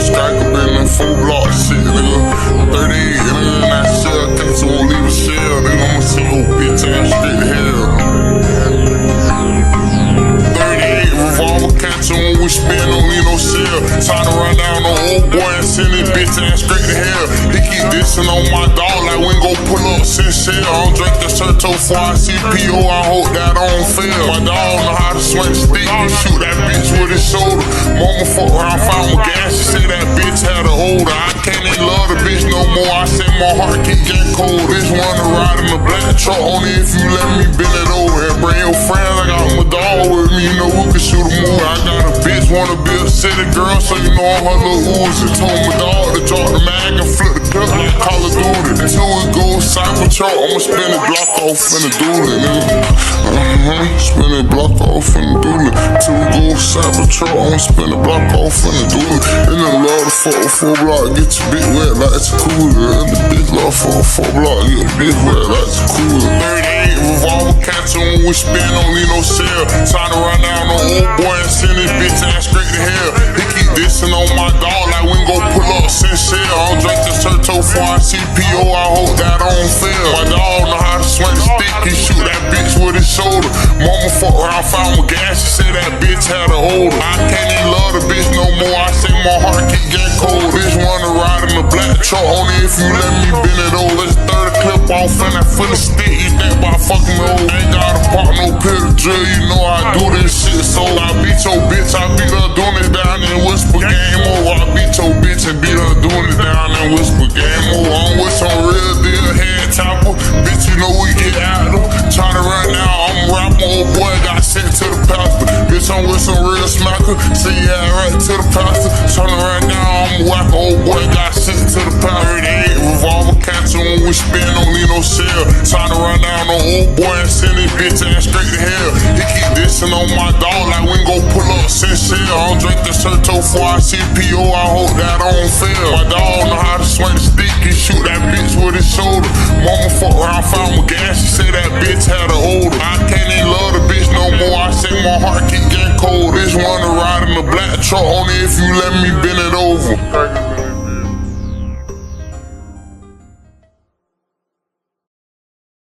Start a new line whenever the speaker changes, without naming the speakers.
strike up in them 4 block shit, nigga. 38, nigga, in that shell, case I won't leave a shell, nigga. I'ma send your bitch ass straight to hell. 38 revolver catcher when we spin, don't need no shell. Time to run down on old boy and send his bitch ass straight to hell. He keep dissing on my dog like we ain't gon' pull up since shell. I don't drink the Serto before I see PO, I hope that I don't fail. My dog know how to swing the stick, he shoot that bitch with his shoulder. Mama fuck around, found my gas, she said that bitch had a holder. I can't even love the bitch no more, I said my heart keep getting cold. Bitch wanna ride in the black truck, only if you let me bend it over. And bring your friends, I got my dog with me, you know we can shoot a movie. I got a bitch, wanna be a city girl, so you know I'm her little Uzi. Told my dog to drop the mag and flip the clip like Call of Duty. Until we go Cybertruck, I'ma spin the block off in the dually, nigga. Spin the block off in the dually. Till we go Cybertruck, I'ma spin the block off in the dually. And then love the 4 block, get your bitch wet like it's a cooler. And the bitch love 4 block, get your bitch wet like it's a cooler. 38 revolver catcher when we spin, don't need no shell. Time to run down on old boy and send his bitch ass straight to hell. He keep dissing on my dog like we ain't gon' pull up since shell. I don't drink the Serto before I see PO, I hope that I don't fail. My dog know how to swing the stick, he shoot that bitch with his shoulder. Mama fuck around, found my gas, she said that bitch had a holder. I can't even love the bitch no more, I say my heart keep getting cold. Bitch wanna ride in the black truck, only if you let me bend it over. Let's 30 clip off and that full of stick, you think about fucking old. Ain't gotta pop no pill to drill, you know I do this shit. So I beat your bitch, I beat her doing it down in Whisper Game over. I beat your bitch and beat her doing it down in Whisper Game over. I'm with some real deal head topper, bitch you know we get out of them. Tryna run now, I'm a rapper, old boy got sent to the pastor. Bitch I'm with some real smacker, see yeah right to the pastor. Tryna run now, I'm a whacker, old boy got sent to the pastor. 38 revolver catcher when we spin, don't need no shell. Tryna run down on old boy and send his bitch ass straight to hell. He keep dissing on my dog like we ain't gon' pull up since shell. I don't drink the Serto before I see PO, I hope that I don't fail. My dog know how to swing the stick, he shoot that bitch with his shoulder. Mama fuck around, found my gas, she said that bitch had a holder. I can't even love the bitch no more, I say my heart keep getting cold. Bitch wanna ride in the black truck, only if you let me bend it over.